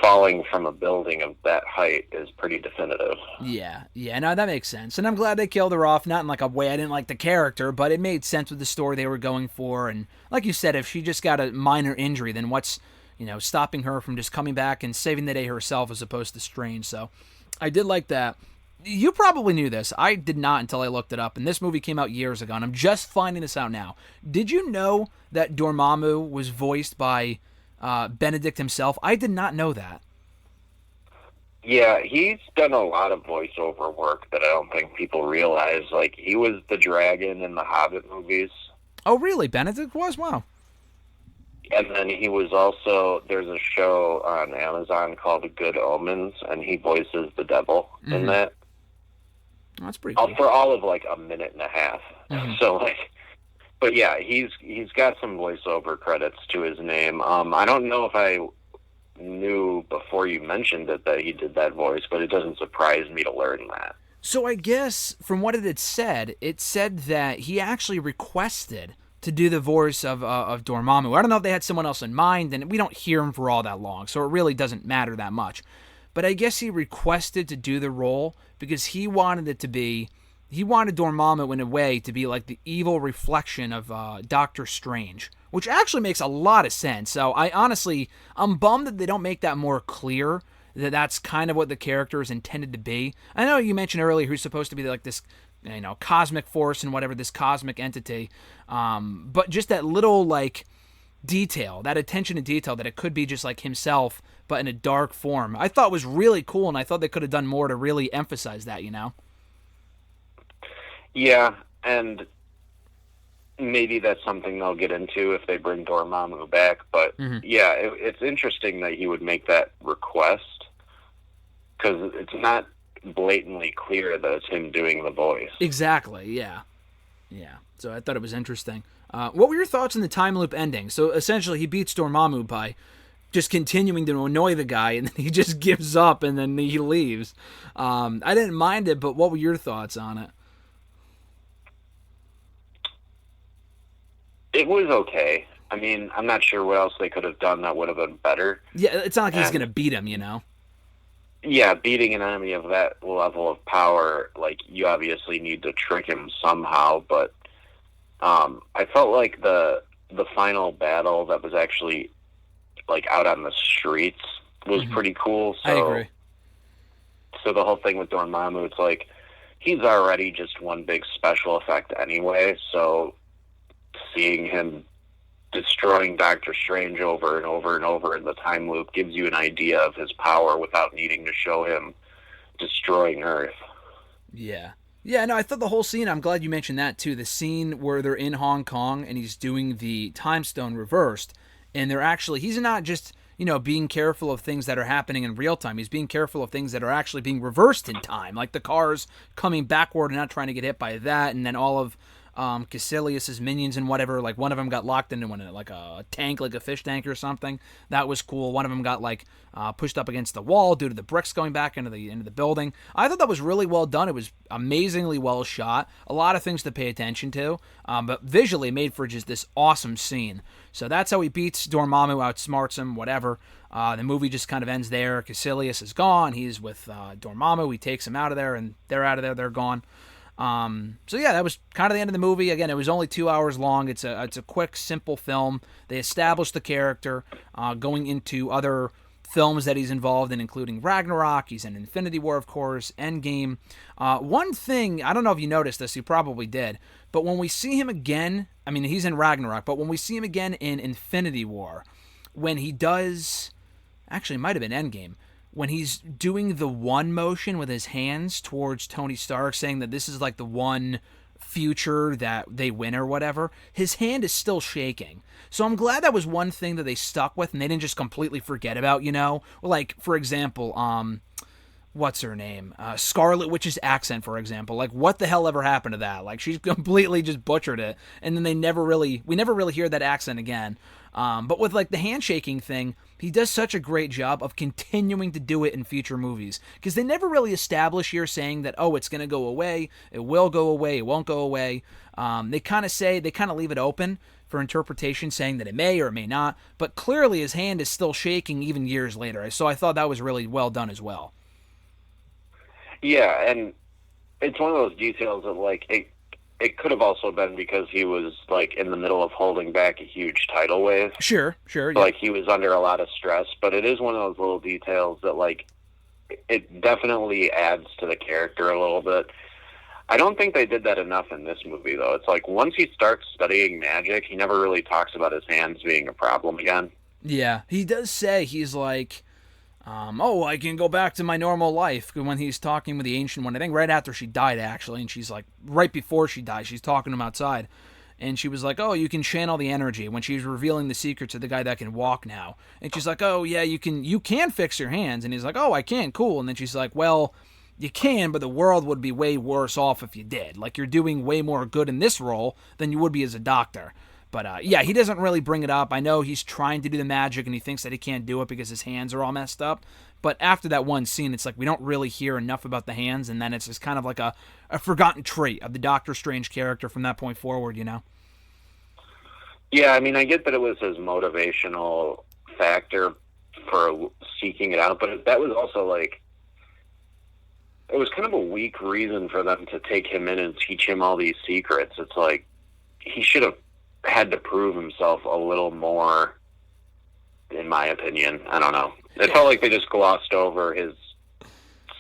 falling from a building of that height is pretty definitive. Yeah, no, that makes sense. And I'm glad they killed her off, not in like a way I didn't like the character, but it made sense with the story they were going for. And like you said, if she just got a minor injury, then what's, stopping her from just coming back and saving the day herself as opposed to Strange. So I did like that. You probably knew this. I did not until I looked it up. And this movie came out years ago, and I'm just finding this out now. Did you know that Dormammu was voiced by Benedict himself? I did not know that. Yeah, he's done a lot of voiceover work that I don't think people realize. Like, he was the dragon in the Hobbit movies. Oh, really? Benedict was? Wow. And then he was also, there's a show on Amazon called Good Omens, and he voices the devil in that. Oh, that's pretty cool. For all of like a minute and a half. So like, but yeah, he's got some voiceover credits to his name. I don't know if I knew before you mentioned it that he did that voice, but it doesn't surprise me to learn that. So I guess from what it had said, that he actually requested to do the voice of Dormammu. I don't know if they had someone else in mind, and we don't hear him for all that long, so it really doesn't matter that much. But I guess he requested to do the role because he wanted Dormammu in a way to be like the evil reflection of Doctor Strange, which actually makes a lot of sense. So I'm bummed that they don't make that more clear, that that's kind of what the character is intended to be. I know you mentioned earlier who's supposed to be like this, cosmic force and whatever, this cosmic entity, but just that little like detail, that attention to detail, that it could be just like himself but in a dark form, I thought was really cool, and I thought they could have done more to really emphasize that, Yeah, and maybe that's something they'll get into if they bring Dormammu back, but yeah, it's interesting that he would make that request, because it's not blatantly clear that it's him doing the voice. Exactly, yeah. So I thought it was interesting. What were your thoughts on the time loop ending? So essentially he beats Dormammu by just continuing to annoy the guy, and then he just gives up, and then he leaves. I didn't mind it, but what were your thoughts on it? It was okay. I mean, I'm not sure what else they could have done that would have been better. Yeah, it's not like he's going to beat him, Yeah, beating an enemy of that level of power, like, you obviously need to trick him somehow, but I felt like the final battle that was actually, like, out on the streets was pretty cool. So, I agree. So the whole thing with Dormammu, it's like, he's already just one big special effect anyway, so seeing him destroying Doctor Strange over and over and over in the time loop gives you an idea of his power without needing to show him destroying Earth. Yeah, no, I thought the whole scene, I'm glad you mentioned that too, the scene where they're in Hong Kong and he's doing the time stone reversed, and he's not just, being careful of things that are happening in real time. He's being careful of things that are actually being reversed in time, like the cars coming backward and not trying to get hit by that, and then all of Caecilius's minions and whatever. Like one of them got locked into like a tank, like a fish tank or something. That was cool. One of them got like pushed up against the wall due to the bricks going back into the building. I thought that was really well done. It was amazingly well shot. A lot of things to pay attention to, but visually made for just this awesome scene. So that's how he beats Dormammu, outsmarts him, whatever. The movie just kind of ends there. Caecilius is gone. He's with Dormammu. He takes him out of there, and they're out of there. They're gone. So yeah, that was kind of the end of the movie. Again, it was only 2 hours long. It's a quick, simple film. They established the character, going into other films that he's involved in, including Ragnarok. He's in Infinity War, of course, Endgame. One thing, I don't know if you noticed this, you probably did, but when we see him again, I mean, he's in Ragnarok, but when we see him again in Infinity War, when he does, actually, it might have been Endgame, when he's doing the one motion with his hands towards Tony Stark, saying that this is like the one future that they win or whatever, his hand is still shaking. So I'm glad that was one thing that they stuck with and they didn't just completely forget about, you know? Like, for example, what's her name? Scarlet Witch's accent, for example. Like, what the hell ever happened to that? Like, she's completely just butchered it, and then we never really hear that accent again. But with, like, the handshaking thing, he does such a great job of continuing to do it in future movies. Because they never really establish here saying that, oh, it's going to go away, it will go away, it won't go away. They kind of leave it open for interpretation, saying that it may or it may not. But clearly his hand is still shaking even years later. So I thought that was really well done as well. Yeah, and it's one of those details that, like, it could have also been because he was, like, in the middle of holding back a huge tidal wave. Sure, yeah. Like, he was under a lot of stress, but it is one of those little details that, like, it definitely adds to the character a little bit. I don't think they did that enough in this movie, though. It's like, once he starts studying magic, he never really talks about his hands being a problem again. Yeah, he does say, he's like, I can go back to my normal life, when he's talking with the Ancient One. I think right after she died, actually, and she's like, right before she died, she's talking to him outside, and she was like, oh, you can channel the energy, when she's revealing the secret to the guy that can walk now. And she's like, oh, yeah, you can fix your hands. And he's like, oh, I can, cool. And then she's like, well, you can, but the world would be way worse off if you did. Like, you're doing way more good in this role than you would be as a doctor. But, yeah, he doesn't really bring it up. I know he's trying to do the magic, and he thinks that he can't do it because his hands are all messed up. But after that one scene, it's like we don't really hear enough about the hands, and then it's just kind of like a forgotten trait of the Doctor Strange character from that point forward, you know? Yeah, I mean, I get that it was his motivational factor for seeking it out, but that was also, like, it was kind of a weak reason for them to take him in and teach him all these secrets. It's like, he should have had to prove himself a little more, in my opinion. I don't know. It felt like they just glossed over his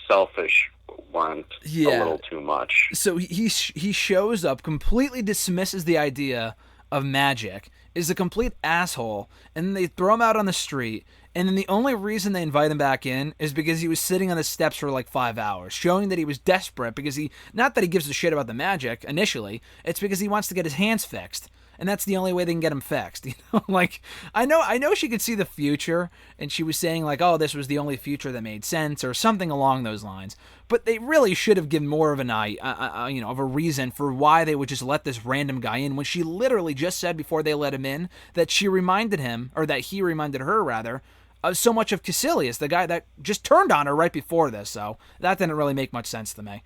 selfish want a little too much. So he shows up, completely dismisses the idea of magic, is a complete asshole, and then they throw him out on the street, and then the only reason they invite him back in is because he was sitting on the steps for like 5 hours, showing that he was desperate because not that he gives a shit about the magic initially, it's because he wants to get his hands fixed. And that's the only way they can get him fixed, you know. Like, I know she could see the future, and she was saying like, "Oh, this was the only future that made sense," or something along those lines. But they really should have given more of of a reason for why they would just let this random guy in, when she literally just said before they let him in that she reminded him, or that he reminded her rather, of so much of Caecilius, the guy that just turned on her right before this. So that didn't really make much sense to me.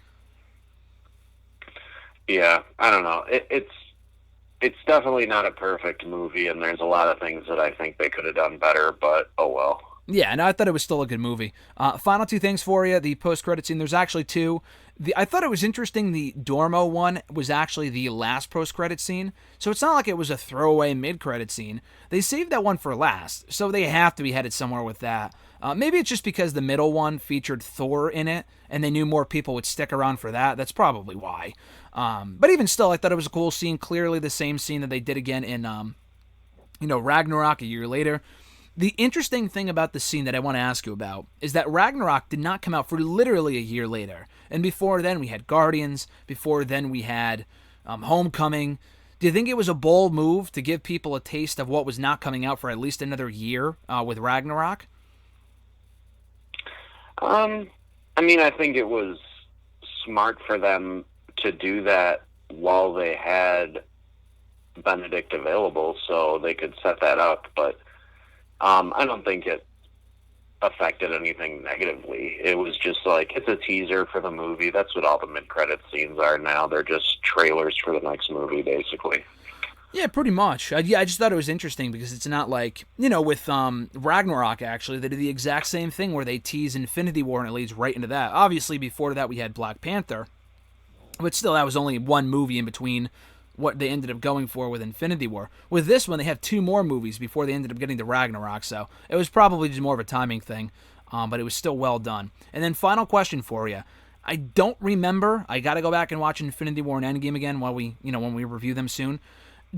Yeah, I don't know. It's definitely not a perfect movie, and there's a lot of things that I think they could have done better, but oh well. Yeah, and I thought it was still a good movie. Final two things for you. The post-credit scene, there's actually two. I thought it was interesting the Dormo one was actually the last post-credit scene, so it's not like it was a throwaway mid-credit scene. They saved that one for last, so they have to be headed somewhere with that. Maybe it's just because the middle one featured Thor in it, and they knew more people would stick around for that. That's probably why. But even still, I thought it was a cool scene. Clearly the same scene that they did again in, Ragnarok a year later. The interesting thing about the scene that I want to ask you about is that Ragnarok did not come out for literally a year later. And before then, we had Guardians. Before then, we had Homecoming. Do you think it was a bold move to give people a taste of what was not coming out for at least another year with Ragnarok? I mean, I think it was smart for them to do that while they had Benedict available, so they could set that up. But I don't think it affected anything negatively. It was just like, it's a teaser for the movie. That's what all the mid-credit scenes are now. They're just trailers for the next movie, basically. Yeah, pretty much. I just thought it was interesting because it's not like, with Ragnarok, actually, they did the exact same thing where they tease Infinity War and it leads right into that. Obviously, before that, we had Black Panther, but still, that was only one movie in between what they ended up going for with Infinity War. With this one, they have 2 more movies before they ended up getting to Ragnarok, so it was probably just more of a timing thing, but it was still well done. And then final question for you. I don't remember. I got to go back and watch Infinity War and Endgame again while when we review them soon.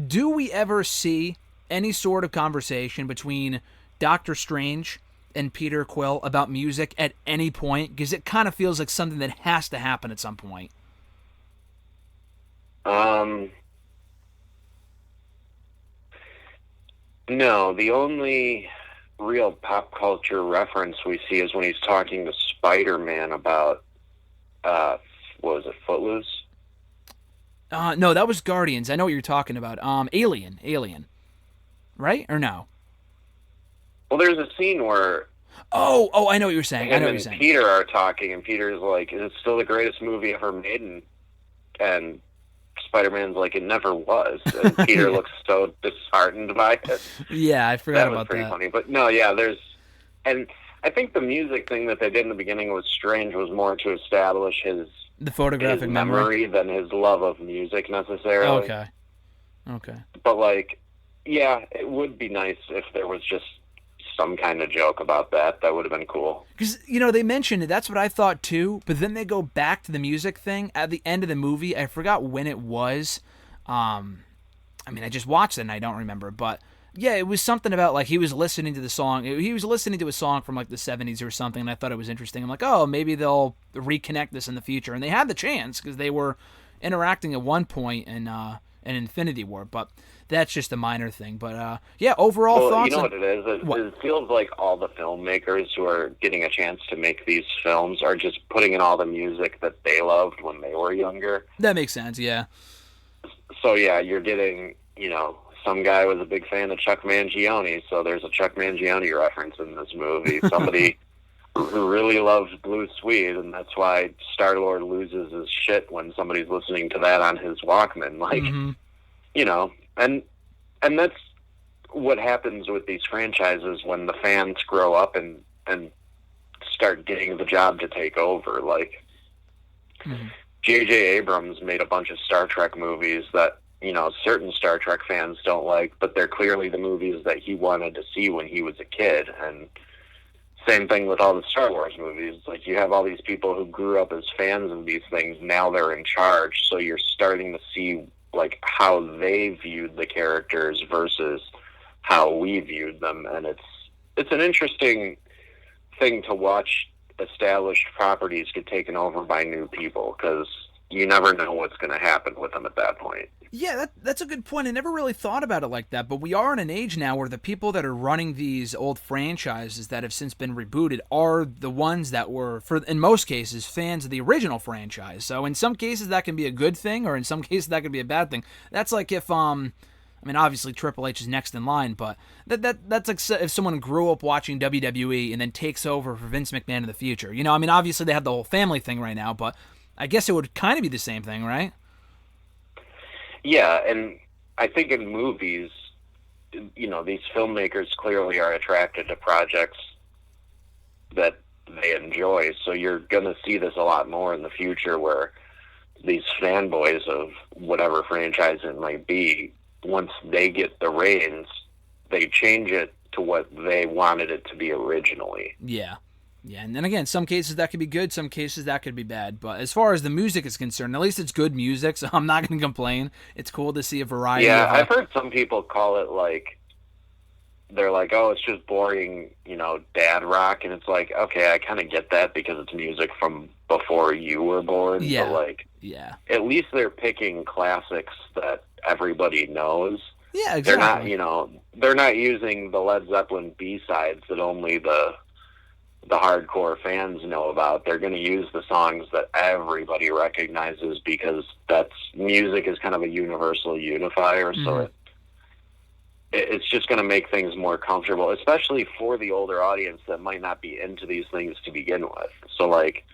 Do we ever see any sort of conversation between Doctor Strange and Peter Quill about music at any point? Because it kind of feels like something that has to happen at some point. No, the only real pop culture reference we see is when he's talking to Spider-Man about, what was it, Footloose? No, that was Guardians. I know what you're talking about. Alien. Right? Or no? Well, there's a scene where... Oh, I know what you're saying. I know what you're saying. Peter are talking, and Peter's like, is it still the greatest movie ever made? And Spider-Man's like, it never was. And Peter looks so disheartened by it. Yeah, I forgot about that. That was pretty funny. But no, yeah, there's... And I think the music thing that they did in the beginning was strange, was more to establish the photographic memory than his love of music necessarily. Okay. But like, yeah, it would be nice if there was just some kind of joke about that. That would have been cool. Because, they mentioned it. That's what I thought too. But then they go back to the music thing at the end of the movie. I forgot when it was. I just watched it and I don't remember. But yeah, it was something about like he was listening to the song. He was listening to a song from like the 70s or something, and I thought it was interesting. I'm like, oh, maybe they'll reconnect this in the future. And they had the chance because they were interacting at one point in Infinity War. But that's just a minor thing. But yeah, overall thoughts. You know what it is? It feels like all the filmmakers who are getting a chance to make these films are just putting in all the music that they loved when they were younger. That makes sense, yeah. So yeah, you're getting, some guy was a big fan of Chuck Mangione, so there's a Chuck Mangione reference in this movie. Somebody who really loves Blue Swede, and that's why Star-Lord loses his shit when somebody's listening to that on his Walkman. Like, and that's what happens with these franchises when the fans grow up and start getting the job to take over. Like, J.J. Abrams made a bunch of Star Trek movies that, certain Star Trek fans don't like, but they're clearly the movies that he wanted to see when he was a kid. And same thing with all the Star Wars movies. Like, you have all these people who grew up as fans of these things, now they're in charge, so you're starting to see, like, how they viewed the characters versus how we viewed them. And it's an interesting thing to watch established properties get taken over by new people, because you never know what's going to happen with them at that point. Yeah, that's a good point. I never really thought about it like that, but we are in an age now where the people that are running these old franchises that have since been rebooted are the ones that were, in most cases, fans of the original franchise. So in some cases that can be a good thing, or in some cases that could be a bad thing. That's like if, obviously Triple H is next in line, but that's like if someone grew up watching WWE and then takes over for Vince McMahon in the future. Obviously they have the whole family thing right now, but I guess it would kind of be the same thing, right? Yeah, and I think in movies, these filmmakers clearly are attracted to projects that they enjoy, so you're going to see this a lot more in the future, where these fanboys of whatever franchise it might be, once they get the reins, they change it to what they wanted it to be originally. Yeah, and then again, some cases that could be good, some cases that could be bad. But as far as the music is concerned, at least it's good music, so I'm not going to complain. It's cool to see a variety. Yeah, I've heard some people call it like, they're like, oh, it's just boring, dad rock, and it's like, okay, I kind of get that because it's music from before you were born. Yeah. But at least they're picking classics that everybody knows. Yeah, exactly. They're not using the Led Zeppelin B-sides that only the the hardcore fans know about. They're going to use the songs that everybody recognizes because music is kind of a universal unifier. Mm-hmm. So it's just going to make things more comfortable, especially for the older audience that might not be into these things to begin with. So, like,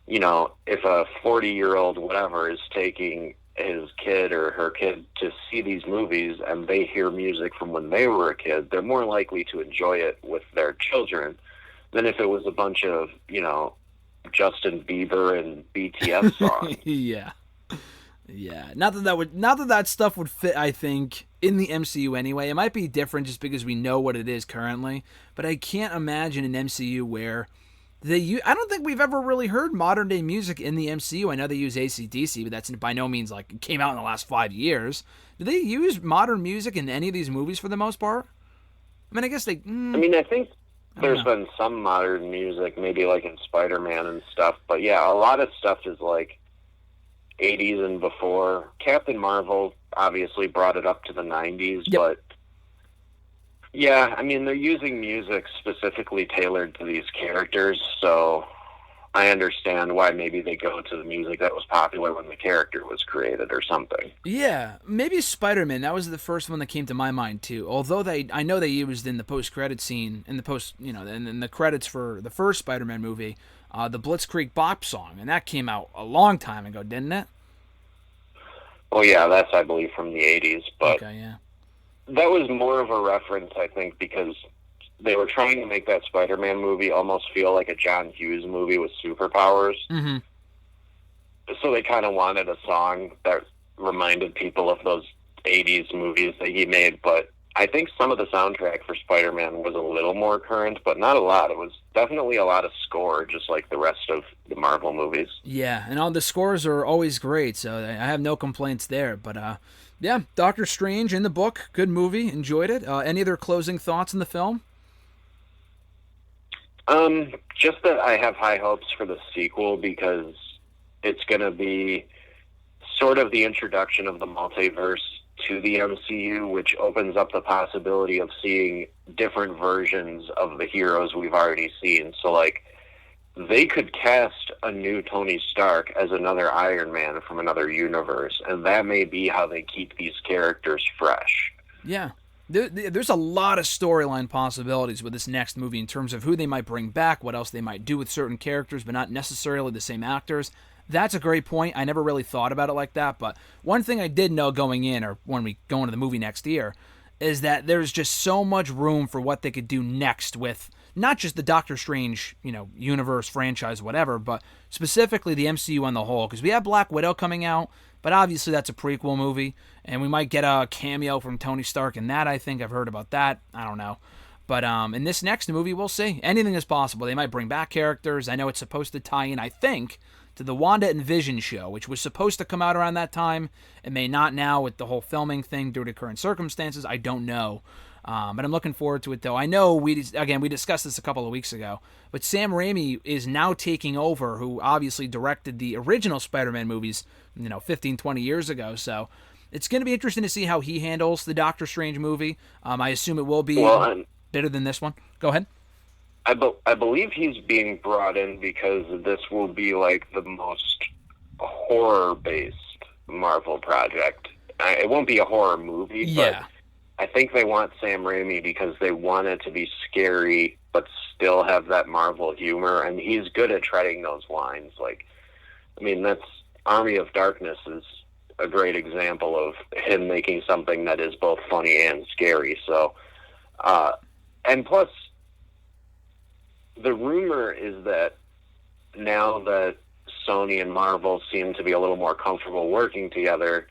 you know, if a 40-year-old whatever is taking his kid or her kid to see these movies and they hear music from when they were a kid, they're more likely to enjoy it with their children than if it was a bunch of, you know, Justin Bieber and BTS songs. Yeah. Yeah, not that that stuff would fit, I think, in the MCU anyway. It might be different just because we know what it is currently, but I can't imagine an MCU where I don't think we've ever really heard modern day music in the MCU. I know they use AC/DC, but that's by no means like it came out in the last 5 years. Do they use modern music in any of these movies for the most part? I mean, I guess they... I mean, I think there's been some modern music, maybe like in Spider-Man and stuff, but yeah, a lot of stuff is like 80s and before. Captain Marvel obviously brought it up to the 90s, Yep. But yeah, I mean, they're using music specifically tailored to these characters, so I understand why maybe they go to the music that was popular when the character was created or something. Yeah, maybe Spider-Man. That was the first one that came to my mind too. Although I know they used in the post-credit scene, in the credits for the first Spider-Man movie, the Blitzkrieg Bop song, and that came out a long time ago, didn't it? Well, yeah, that's, I believe, from the 80s, but Okay, yeah. that was more of a reference, I think, because they were trying to make that Spider-Man movie almost feel like a John Hughes movie with superpowers. Mm-hmm. So they kind of wanted a song that reminded people of those 80s movies that he made, but I think some of the soundtrack for Spider-Man was a little more current, but not a lot. It was definitely a lot of score, just like the rest of the Marvel movies. Yeah, and all the scores are always great, so I have no complaints there. But yeah, Doctor Strange in the book, good movie, enjoyed it. Any other closing thoughts in the film? Just that I have high hopes for the sequel because it's going to be sort of the introduction of the multiverse to the MCU, which opens up the possibility of seeing different versions of the heroes we've already seen. So, like, they could cast a new Tony Stark as another Iron Man from another universe, and that may be how they keep these characters fresh. Yeah. There's a lot of storyline possibilities with this next movie in terms of who they might bring back, what else they might do with certain characters, but not necessarily the same actors. That's a great point. I never really thought about it like that, but one thing I did know going in, or when we go into the movie next year, is that there's just so much room for what they could do next with not just the Doctor Strange, universe, franchise, whatever, but specifically the MCU on the whole, because we have Black Widow coming out, but obviously that's a prequel movie, and we might get a cameo from Tony Stark in that, I think. I've heard about that. I don't know. But in this next movie, we'll see. Anything is possible. They might bring back characters. I know it's supposed to tie in, I think, to the Wanda and Vision show, which was supposed to come out around that time. It may not now with the whole filming thing due to current circumstances. I don't know. But I'm looking forward to it, though. I know, we discussed this a couple of weeks ago, but Sam Raimi is now taking over, who obviously directed the original Spider-Man movies, 15, 20 years ago. So it's going to be interesting to see how he handles the Doctor Strange movie. I assume it will be better than this one. Go ahead. I believe he's being brought in because this will be like the most horror-based Marvel project. It won't be a horror movie, but I think they want Sam Raimi because they want it to be scary but still have that Marvel humor, and he's good at treading those lines. Like, I mean, that's Army of Darkness is a great example of him making something that is both funny and scary. So, and plus, the rumor is that now that Sony and Marvel seem to be a little more comfortable working together,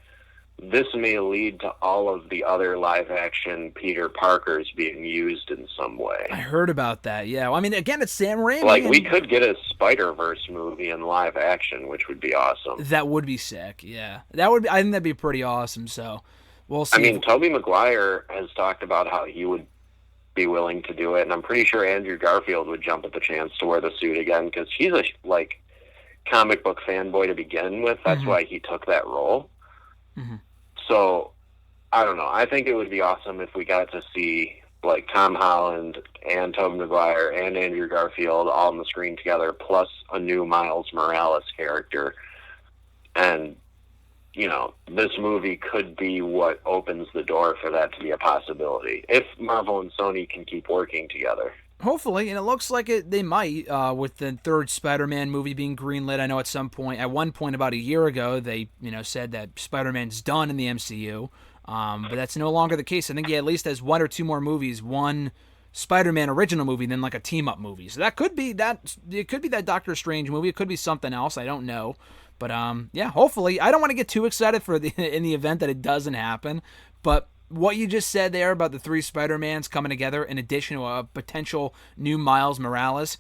this may lead to all of the other live-action Peter Parkers being used in some way. I heard about that, yeah. Well, I mean, again, it's Sam Raimi. Like, we could get a Spider-Verse movie in live action, which would be awesome. That would be sick, yeah. I think that'd be pretty awesome, so we'll see. I mean, Tobey Maguire has talked about how he would be willing to do it, and I'm pretty sure Andrew Garfield would jump at the chance to wear the suit again, because he's a, comic book fanboy to begin with. That's why he took that role. So, I don't know. I think it would be awesome if we got to see like Tom Holland and Tobey Maguire and Andrew Garfield all on the screen together, plus a new Miles Morales character. And, you know, this movie could be what opens the door for that to be a possibility, if Marvel and Sony can keep working together. Hopefully, and it looks like they might, with the third Spider-Man movie being greenlit. I know at one point about a year ago, they said that Spider-Man's done in the MCU, but that's no longer the case. I think he at least has one or two more movies, one Spider-Man original movie, then like a team-up movie. So that could be that. It could be that Doctor Strange movie. It could be something else. I don't know, but yeah, hopefully. I don't want to get too excited for in the event that it doesn't happen, but what you just said there about the three Spider-Mans coming together in addition to a potential new Miles Morales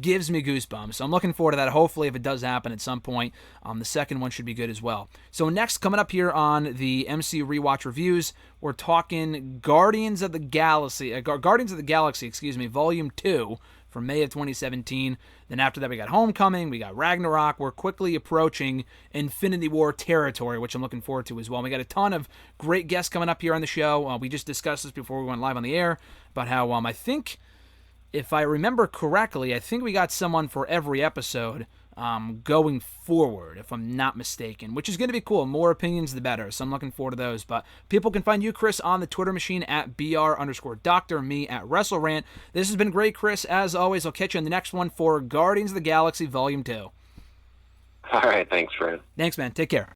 gives me goosebumps. So I'm looking forward to that. Hopefully, if it does happen at some point, the second one should be good as well. So next, coming up here on the MCU Rewatch Reviews, we're talking Guardians of the Galaxy, Volume 2 from May of 2017. Then after that, we got Homecoming, we got Ragnarok. We're quickly approaching Infinity War territory, which I'm looking forward to as well. We got a ton of great guests coming up here on the show. We just discussed this before we went live on the air about how I think, if I remember correctly, I think we got someone for every episode going forward, if I'm not mistaken, which is going to be cool. More opinions, the better. So I'm looking forward to those. But people can find you, Chris, on the Twitter machine at @BR_Doctor, me at WrestleRant. This has been great, Chris. As always, I'll catch you in the next one for Guardians of the Galaxy Volume 2. All right. Thanks, Fred. Thanks, man. Take care.